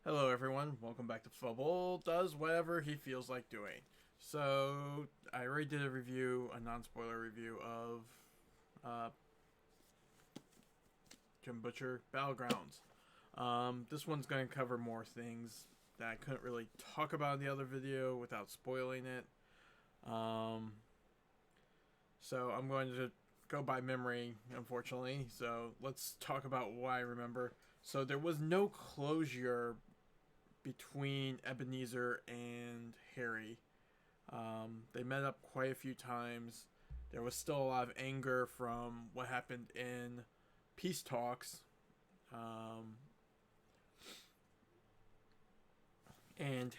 Hello everyone, welcome back to Fubl does whatever he feels like doing. So, I already did a non-spoiler review of Jim Butcher Battlegrounds. This one's going to cover more things that I couldn't really talk about in the other video without spoiling it. Um, so I'm going to go by memory, unfortunately. So let's talk about what I remember. So there was no closure between Ebenezer and Harry. They met up quite a few times. There was still a lot of anger from what happened in peace talks. Um, and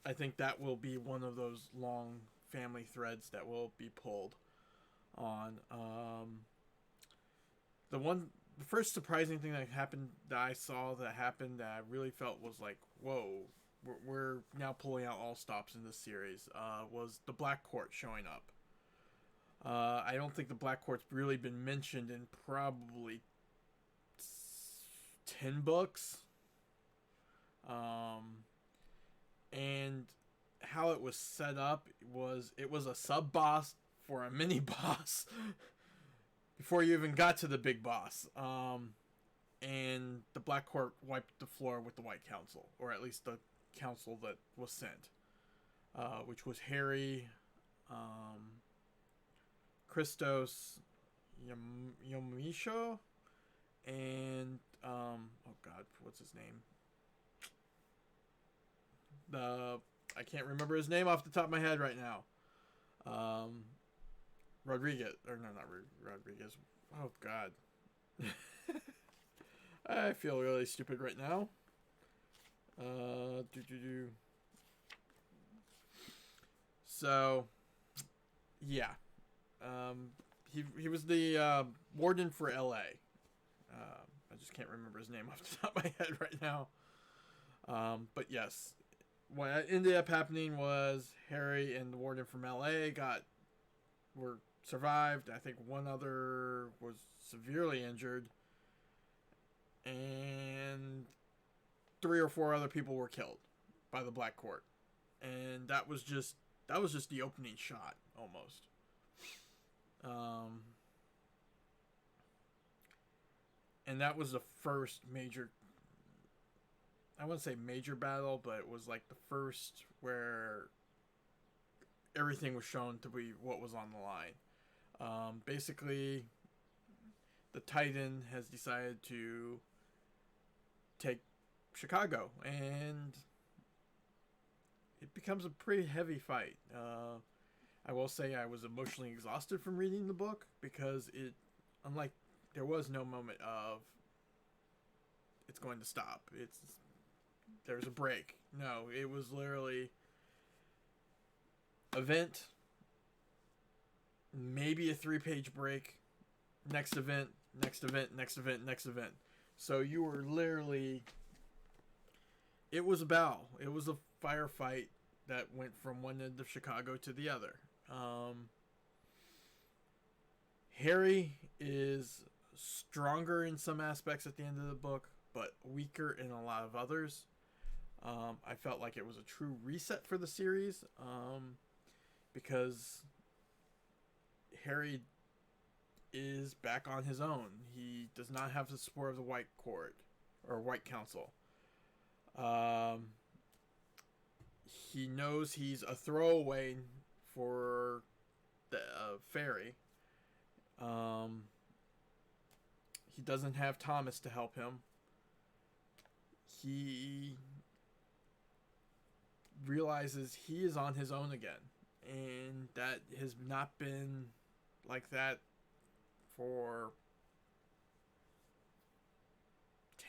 I think that will be one of those long family threads that will be pulled on. The first surprising thing that happened that I saw that happened that I really felt was like, whoa, we're now pulling out all stops in this series, was the Black Court showing up. I don't think the Black Court's really been mentioned in probably 10 books. Um, and how it was set up was it was a sub boss for a mini boss before you even got to the big boss. And the Black Court wiped the floor with the White Council, or at least the council that was sent, which was Harry, Christos, Yomisho, and oh god, what's his name? The I can't remember his name off the top of my head right now. Um, Rodriguez, or no, not Rodriguez. Oh god, I feel really stupid right now. Do do do. So, yeah. He was the warden for L.A. I just can't remember his name off the top of my head right now. But yes, what ended up happening was Harry and the warden from L.A. were survived. I think one other was severely injured, and 3 or 4 other people were killed by the Black Court, and that was just the opening shot almost. Um, and that was the first major. I wouldn't say major battle, but it was like the first where everything was shown to be what was on the line. Basically, the Titan has decided to take Chicago, and it becomes a pretty heavy fight. I will say I was emotionally exhausted from reading the book because unlike, there was no moment of it's going to stop. There's a break. No, it was literally event, maybe a 3-page break, next event, next event, next event, next event. So you were literally, it was a battle. It was a firefight that went from one end of Chicago to the other. Harry is stronger in some aspects at the end of the book, but weaker in a lot of others. I felt like it was a true reset for the series, because Harry is back on his own. He does not have the support of the White Court or White Council. Um, he knows he's a throwaway for the fairy. Um, he doesn't have Thomas to help him. He realizes he is on his own again, and that has not been like that for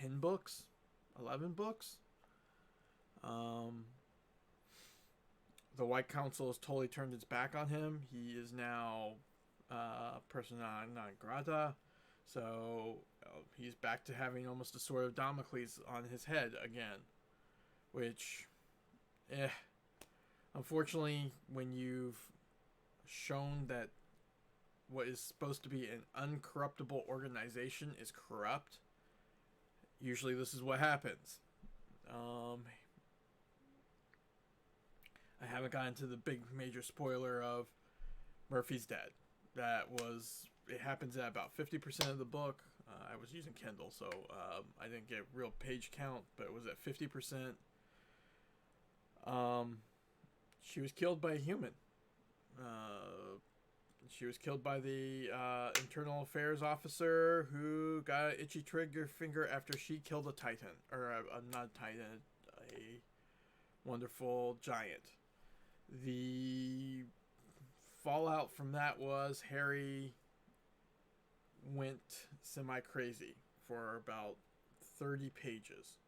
10 books, 11 books. Um, the White Council has totally turned its back on him. He is now persona non grata. So he's back to having almost a sword of Damocles on his head again. Which, unfortunately, when you've shown that what is supposed to be an uncorruptible organization is corrupt, usually this is what happens. I haven't gotten to the big major spoiler of Murphy's dead. It happens at about 50% of the book. I was using Kindle, so I didn't get real page count, but it was at 50%. She was killed by a human. She was killed by the internal affairs officer who got an itchy trigger finger after she killed a titan. Or not a titan, a wonderful giant. The fallout from that was Harry went semi-crazy for about 30 pages.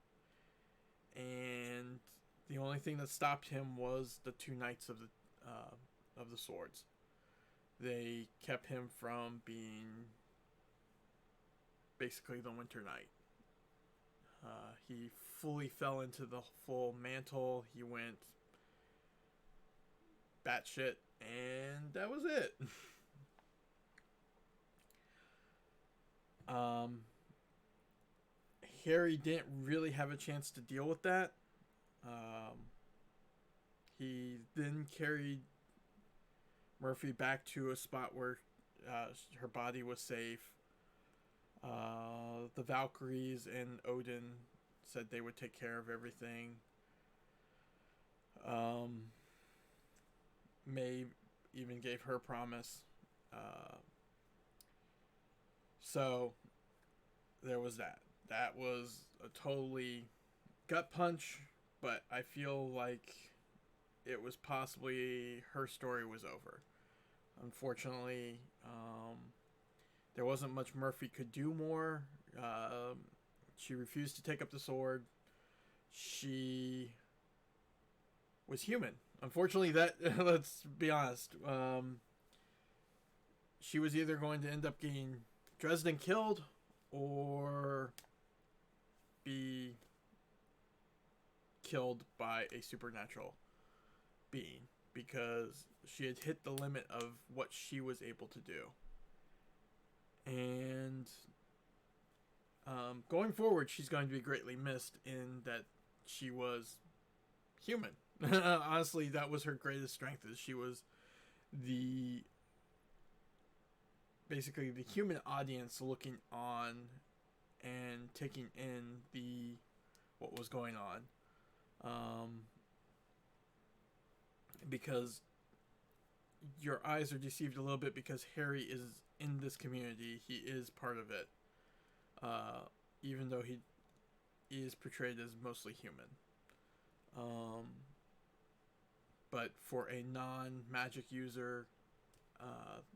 And the only thing that stopped him was the two knights of the swords. They kept him from being basically the Winter Knight. He fully fell into the full mantle. He went batshit, and that was it. Harry didn't really have a chance to deal with that. He then carried Murphy back to a spot where her body was safe. The Valkyries and Odin said they would take care of everything. May even gave her promise. So there was that. That was a totally gut punch, but I feel like it was possibly her story was over. Unfortunately, there wasn't much Murphy could do more. She refused to take up the sword. She was human. Unfortunately, that let's be honest. She was either going to end up getting Dresden killed or be killed by a supernatural being, because she had hit the limit of what she was able to do. And going forward, she's going to be greatly missed in that she was human. Honestly, that was her greatest strength, is she was basically the human audience looking on and taking in what was going on. Because your eyes are deceived a little bit because Harry is in this community. He is part of it. Even though he is portrayed as mostly human. But for a non-magic user,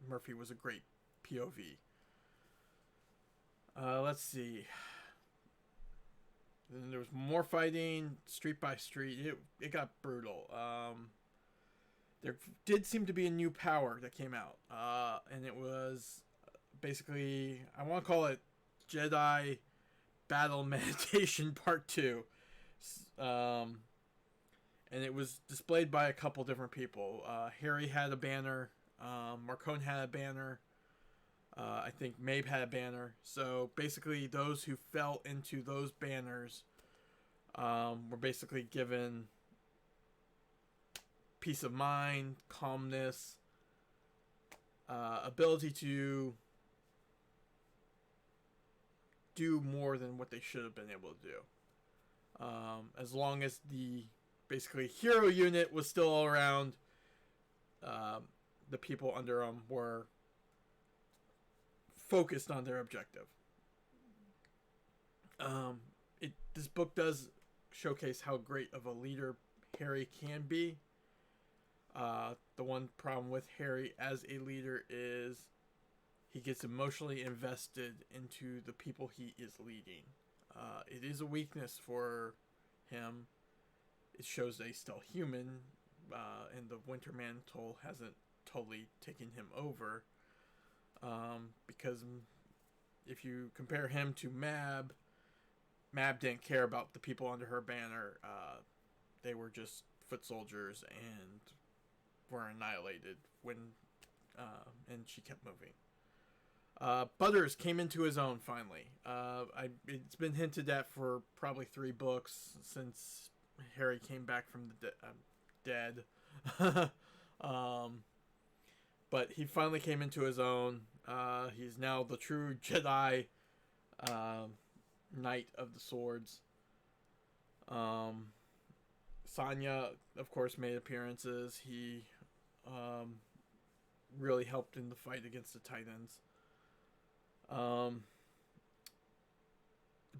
Murphy was a great POV. Let's see. Then there was more fighting, street by street. It got brutal. There did seem to be a new power that came out. And it was basically, I want to call it Jedi Battle Meditation Part 2. And it was displayed by a couple different people. Harry had a banner. Marcone had a banner. I think Mabe had a banner. So basically, those who fell into those banners were basically given peace of mind, calmness, ability to do more than what they should have been able to do. As long as the basically hero unit was still around, the people under them were focused on their objective. This book does showcase how great of a leader Harry can be. The one problem with Harry as a leader is he gets emotionally invested into the people he is leading. It is a weakness for him. It shows that he's still human, and the Winter Mantle hasn't totally taken him over. Because if you compare him to Mab didn't care about the people under her banner. They were just foot soldiers and were annihilated and she kept moving. Butters came into his own finally. It's been hinted at for probably 3 books since Harry came back from the dead. um, but he finally came into his own. He's now the true Jedi Knight of the Swords. Sanya, of course, made appearances. He really helped in the fight against the Titans. The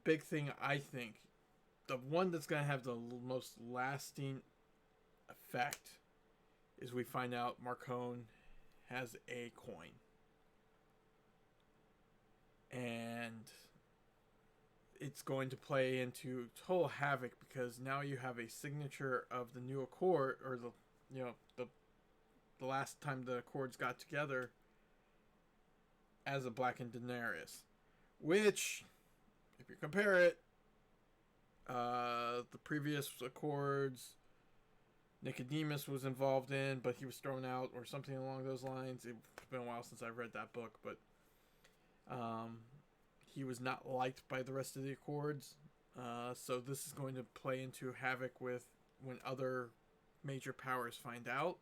big thing, I think, the one that's going to have the most lasting effect is we find out Marcone has a coin. And it's going to play into total havoc because now you have a signature of the new Accord, or the last time the Accords got together, as a blackened Daenerys, which, if you compare it, the previous Accords, Nicodemus was involved in, but he was thrown out or something along those lines. It's been a while since I've read that book, but he was not liked by the rest of the Accords. So this is going to play into havoc with when other major powers find out.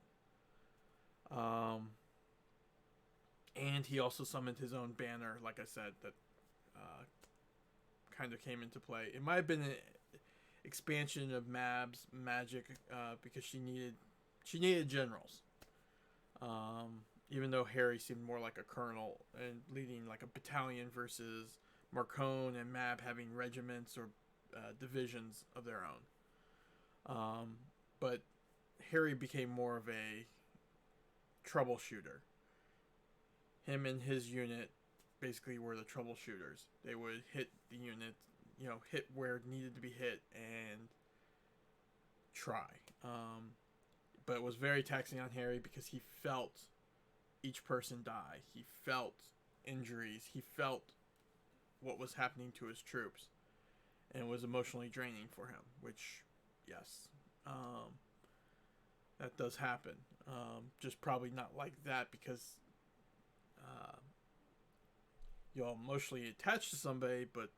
And he also summoned his own banner, like I said, that kind of came into play. It might have been an expansion of Mab's magic because she needed generals. Even though Harry seemed more like a colonel and leading like a battalion versus Marcone and Mab having regiments or divisions of their own. But Harry became more of a troubleshooter. Him and his unit basically were the troubleshooters. They would hit the unit, hit where it needed to be hit and try. But it was very taxing on Harry because he felt each person die. He felt injuries. He felt what was happening to his troops. And it was emotionally draining for him, which, yes, that does happen. Just probably not like that because you're emotionally attached to somebody, but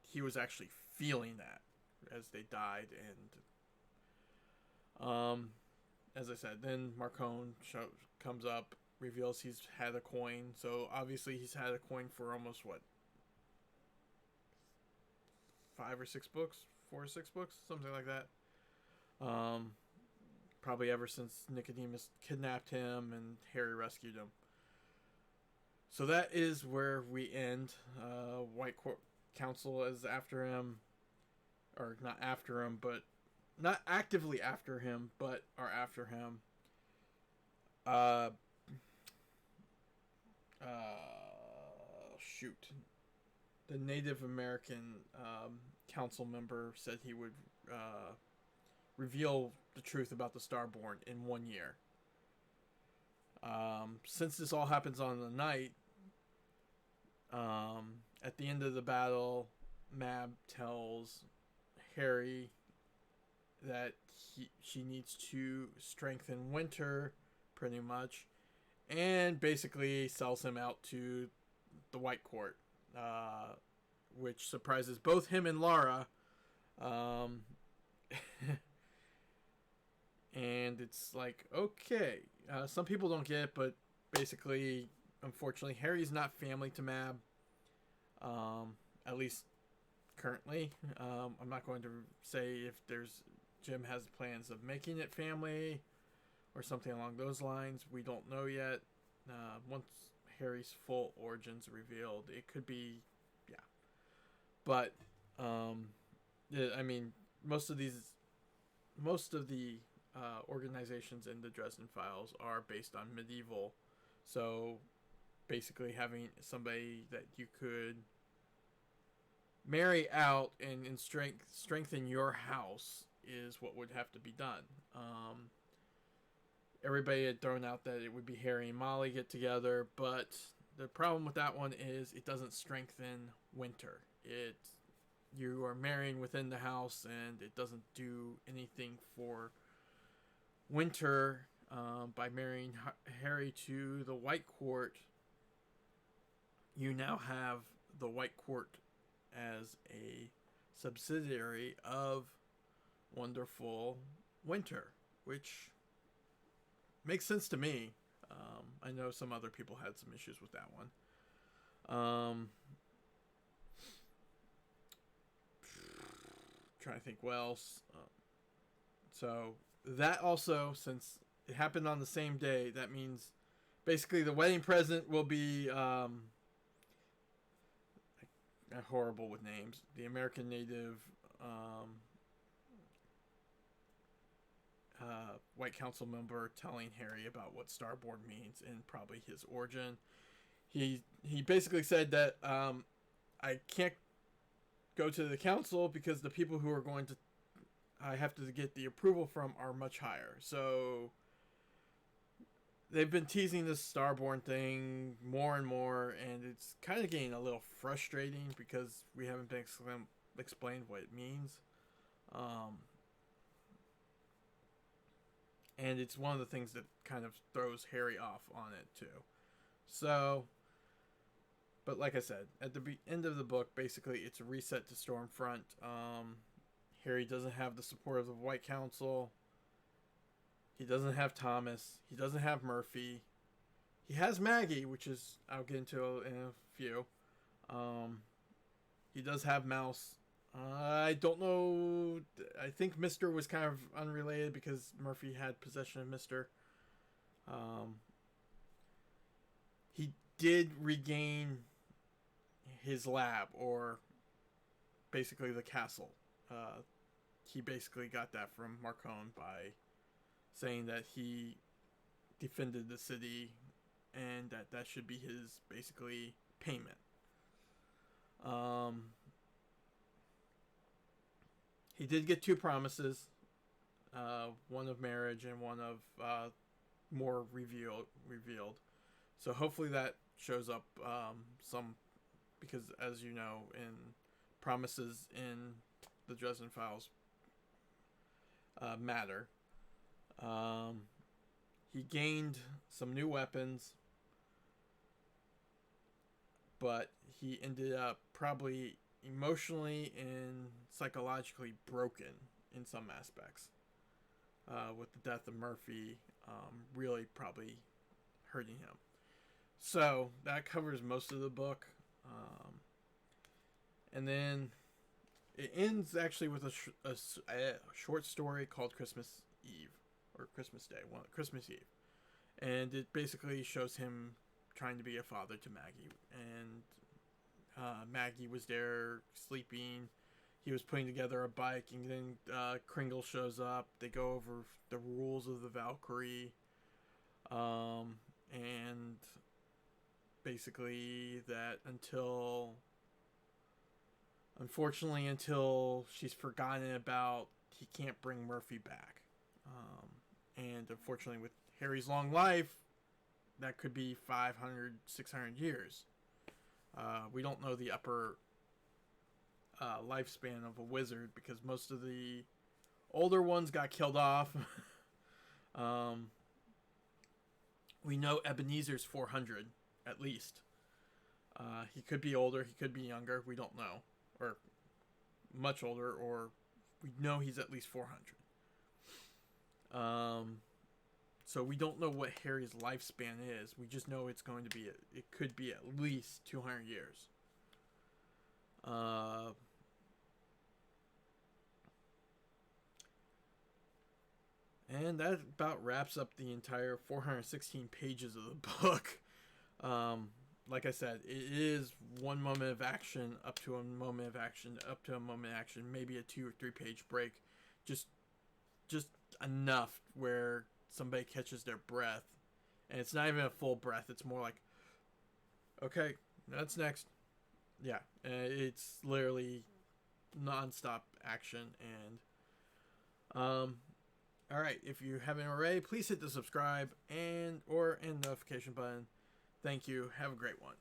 he was actually feeling that as they died. And as I said, then Marcone comes up, reveals he's had a coin. So obviously he's had a coin for almost 5 or 6 books, 4 or 6 books, something like that. Probably ever since Nicodemus kidnapped him and Harry rescued him. So that is where we end. White Council is after him, or not after him, but not actively after him, but are after him. Shoot. The Native American council member said he would reveal the truth about the Starborn in 1 year. Since this all happens on the night, at the end of the battle, Mab tells Harry that she needs to strengthen Winter, pretty much, and basically sells him out to the White Court, which surprises both him and Lara. And it's like, okay, some people don't get it, but basically, unfortunately, Harry's not family to Mab, at least currently. I'm not going to say if Jim has plans of making it family or something along those lines. We don't know yet. Once Harry's full origins revealed, it could be, yeah. But I mean, most of the organizations in the Dresden Files are based on medieval, so basically having somebody that you could marry out and strengthen your house is what would have to be done. Everybody had thrown out that it would be Harry and Molly get together, but the problem with that one is it doesn't strengthen Winter. You are marrying within the house, and it doesn't do anything for Winter by marrying Harry to the White Court. you now have the White Court as a subsidiary of wonderful Winter, which makes sense to me. I know some other people had some issues with that one. Trying to think what else. So that also, since it happened on the same day, that means basically the wedding present will be horrible with names. The American Native White Council member telling Harry about what Starborn means and probably his origin. He basically said that I can't go to the council because the people who are going to I have to get the approval from are much higher. So they've been teasing this Starborn thing more and more, and it's kind of getting a little frustrating because we haven't been explained what it means. And it's one of the things that kind of throws Harry off on it too. So, but like I said, at the end of the book, basically it's a reset to Stormfront. Harry doesn't have the support of the White Council. He doesn't have Thomas. He doesn't have Murphy. He has Maggie, which is I'll get into in a few. He does have Mouse. I don't know. I think Mr. was kind of unrelated because Murphy had possession of Mr. He did regain his lab, or basically the castle. He basically got that from Marcone by saying that he defended the city and that should be his basically payment. He did get two promises, one of marriage and one of more revealed. So hopefully that shows up some, because as you know, in promises in the Dresden Files matter. He gained some new weapons, but he ended up probably emotionally and psychologically broken in some aspects, with the death of Murphy really probably hurting him. So that covers most of the book, and then it ends actually with a short story called Christmas Eve, or Christmas Day, Christmas Eve, and it basically shows him trying to be a father to Maggie, and Maggie was there sleeping. He was putting together a bike, and then Kringle shows up. They go over the rules of the Valkyrie, and basically that unfortunately, until she's forgotten about, he can't bring Murphy back. And unfortunately, with Harry's long life, that could be 500, 600 years. We don't know the upper lifespan of a wizard because most of the older ones got killed off. We know Ebenezer's 400 at least. He could be older, he could be younger, we don't know. Or much older, or we know he's at least 400. So we don't know what Harry's lifespan is. We just know it's going to be, it could be at least 200 years. And that about wraps up the entire 416 pages of the book. Like I said, it is one moment of action, up to a moment of action, up to a moment of action, maybe a 2 or 3 page break. Just enough where somebody catches their breath. And it's not even a full breath. It's more like, okay, that's next. Yeah, it's literally non-stop action. And all right, if you haven't already, please hit the subscribe and notification button. Thank you. Have a great one.